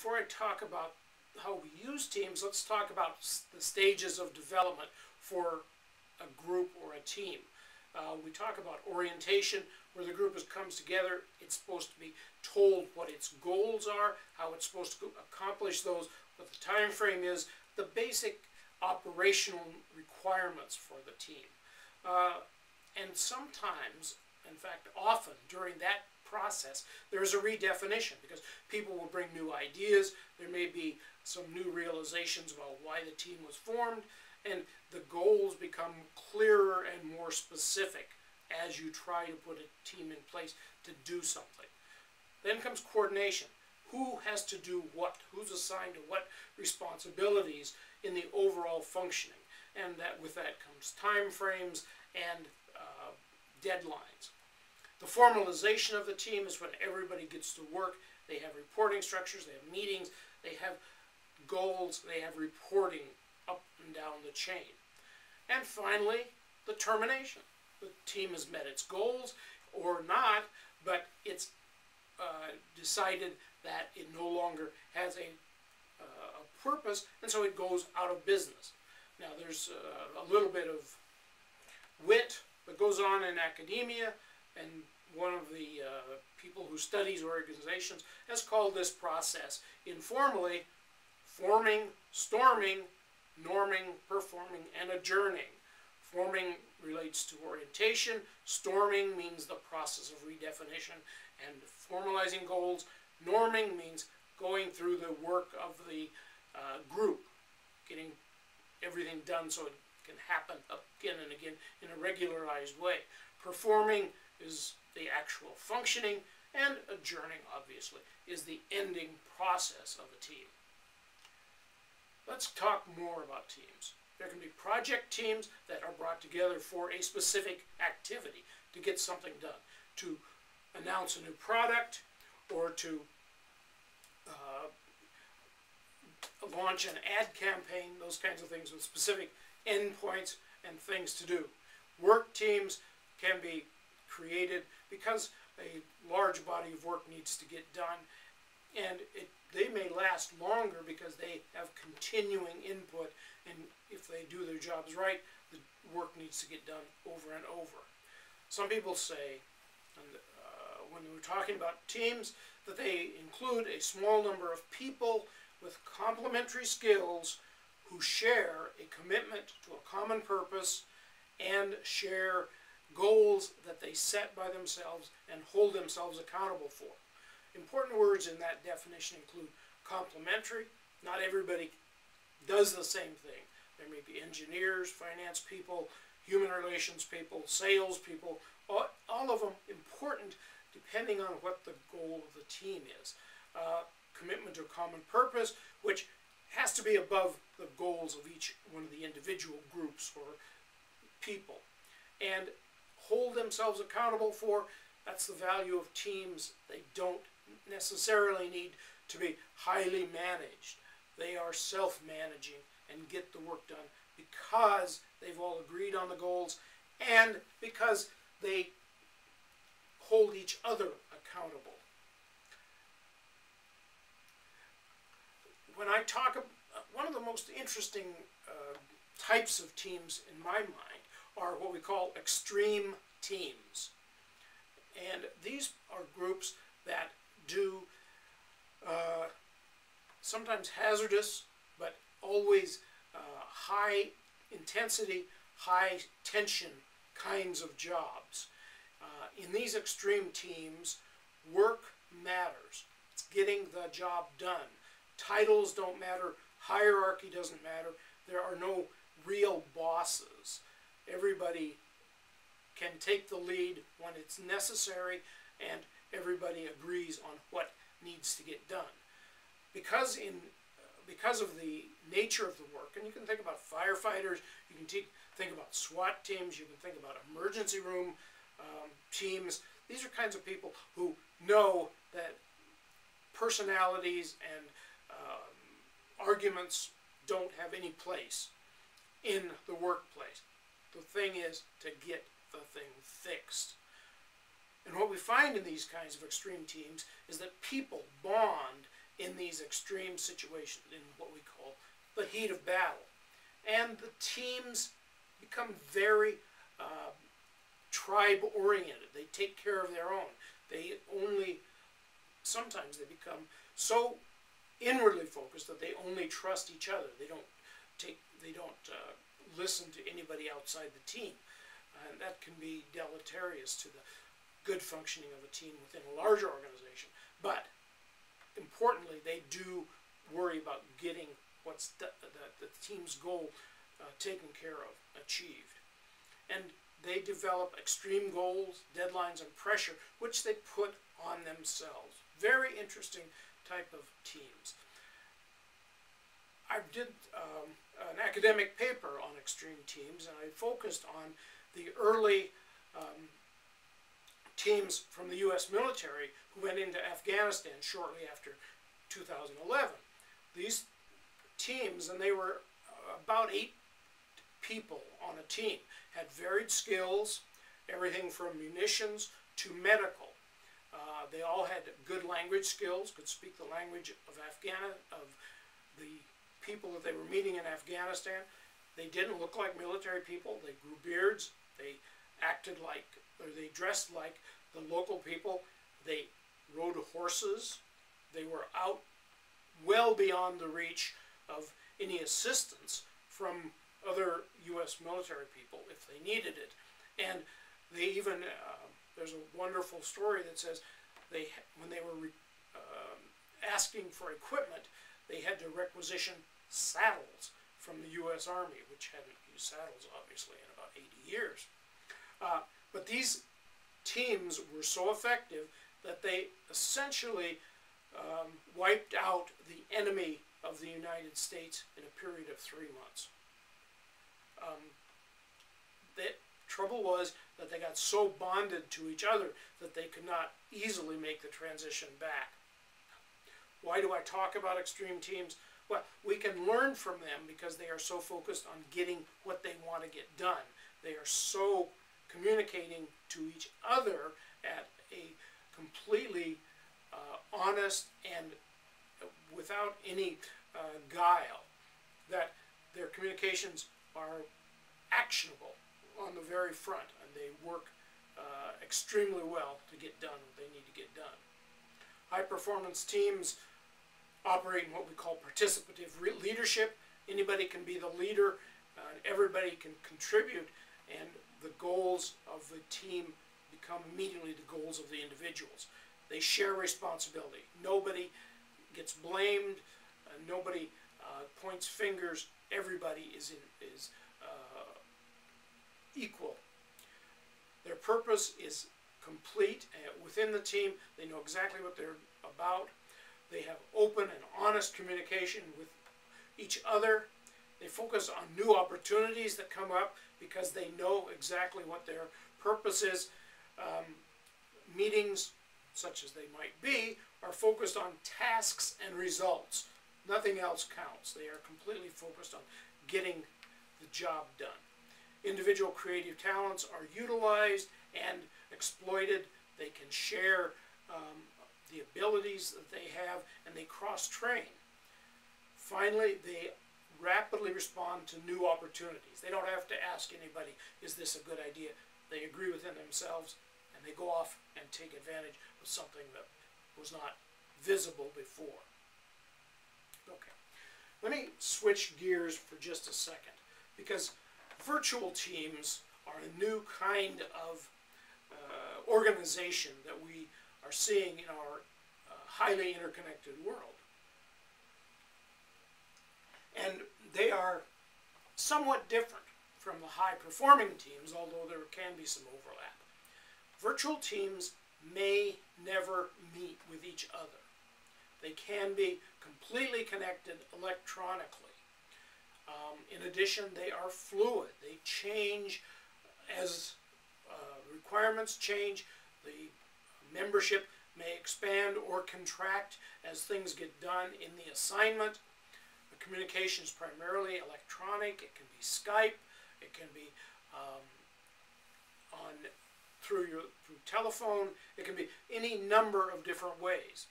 before I talk about how we use teams, let's talk about the stages of development for a group or a team. We talk about orientation, where the group comes together. It's supposed to be told what its goals are, how it's supposed to accomplish those, what the time frame is, the basic operational requirements for the team. And sometimes, in fact often, during that process, there's a redefinition because people will bring new ideas. There may be some new realizations about why the team was formed, and the goals become clearer and more specific as you try to put a team in place to do something. Then comes coordination. Who has to do what? Who's assigned to what responsibilities in the overall functioning? And with that comes time frames and deadlines. The formalization of the team is when everybody gets to work. They have reporting structures, they have meetings, they have goals, they have reporting up and down the chain. And finally, the termination. The team has met its goals or not, but it's decided that it no longer has a purpose, and so it goes out of business. Now, there's a little bit of wit that goes on in academia, and one of the people who studies organizations has called this process informally forming, storming, norming, performing, and adjourning. Forming relates to orientation. Storming means the process of redefinition and formalizing goals. Norming means going through the work of the group, getting everything done so it can happen again and again in a regularized way. Performing is the actual functioning, and adjourning, obviously, is the ending process of a team. Let's talk more about teams. There can be project teams that are brought together for a specific activity to get something done, to announce a new product, or to launch an ad campaign, those kinds of things with specific endpoints and things to do. Work teams can be created because a large body of work needs to get done, and they may last longer because they have continuing input, and if they do their jobs right, the work needs to get done over and over. Some people say, when we're talking about teams, that they include a small number of people with complementary skills who share a commitment to a common purpose and share goals that they set by themselves and hold themselves accountable for. Important words in that definition include complementary. Not everybody does the same thing. There may be engineers, finance people, human relations people, sales people, all of them important depending on what the goal of the team is. Commitment to a common purpose, which has to be above the goals of each one of the individual groups or people. And hold themselves accountable for, that's the value of teams. They don't necessarily need to be highly managed. They are self-managing and get the work done because they've all agreed on the goals and because they hold each other accountable. When I talk about one of the most interesting types of teams in my mind are what we call extreme teams. And these are groups that do sometimes hazardous, but always high intensity, high tension kinds of jobs. In these extreme teams, work matters. It's getting the job done. Titles don't matter. Hierarchy doesn't matter. There are no real bosses. Everybody can take the lead when it's necessary, and everybody agrees on what needs to get done. Because of the nature of the work, and you can think about firefighters, you can think about SWAT teams, you can think about emergency room teams. These are kinds of people who know that personalities and arguments don't have any place in the workplace. The thing is to get the thing fixed. And what we find in these kinds of extreme teams is that people bond in these these extreme situations in what we call the heat of battle. And the teams become very tribe-oriented. They take care of their own. Sometimes they become so inwardly focused that they only trust each other. They don't listen to anybody outside the team. And that can be deleterious to the good functioning of a team within a larger organization. But importantly, they do worry about getting the team's goal taken care of, achieved. And they develop extreme goals, deadlines, and pressure, which they put on themselves. Very interesting type of teams. I did an academic paper on extreme teams, and I focused on the early teams from the U.S. military who went into Afghanistan shortly after 2011. These teams, and they were about 8 people on a team, had varied skills, everything from munitions to medical. They all had good language skills, could speak the language of the people that they were meeting in Afghanistan. They didn't look like military people. They grew beards. They they dressed like the local people. They rode horses. They were out well beyond the reach of any assistance from other U.S. military people if they needed it. And they even, there's a wonderful story that says when they were asking for equipment, they had to requisition saddles from the U.S. Army, which hadn't used saddles, obviously, in about 80 years. But these teams were so effective that they essentially wiped out the enemy of the United States in a period of 3 months. The trouble was that they got so bonded to each other that they could not easily make the transition back. Why do I talk about extreme teams? Well, we can learn from them because they are so focused on getting what they want to get done. They are so communicating to each other at a completely honest and without any guile, that their communications are actionable on the very front, and they work extremely well to get done what they need to get done. High-performance teams operate in what we call participative leadership. Anybody can be the leader, everybody can contribute, and the goals of the team become immediately the goals of the individuals. They share responsibility. Nobody gets blamed, nobody points fingers. Everybody is equal. Their purpose is complete within the team. They know exactly what they're about. They have open and honest communication with each other. They focus on new opportunities that come up because they know exactly what their purpose is. Meetings, such as they might be, are focused on tasks and results. Nothing else counts. They are completely focused on getting the job done. Individual creative talents are utilized and exploited. They can share the abilities that they have, and they cross-train. Finally, they rapidly respond to new opportunities. They don't have to ask anybody, is this a good idea? They agree within themselves, and they go off and take advantage of something that was not visible before. Okay, let me switch gears for just a second, because virtual teams are a new kind of organization that we are seeing in our highly interconnected world. And they are somewhat different from the high-performing teams, although there can be some overlap. Virtual teams may never meet with each other. They can be completely connected electronically. In addition, they are fluid. They change as requirements change. The membership may expand or contract as things get done in the assignment. The communication is primarily electronic. It can be Skype. It can be through telephone. It can be any number of different ways.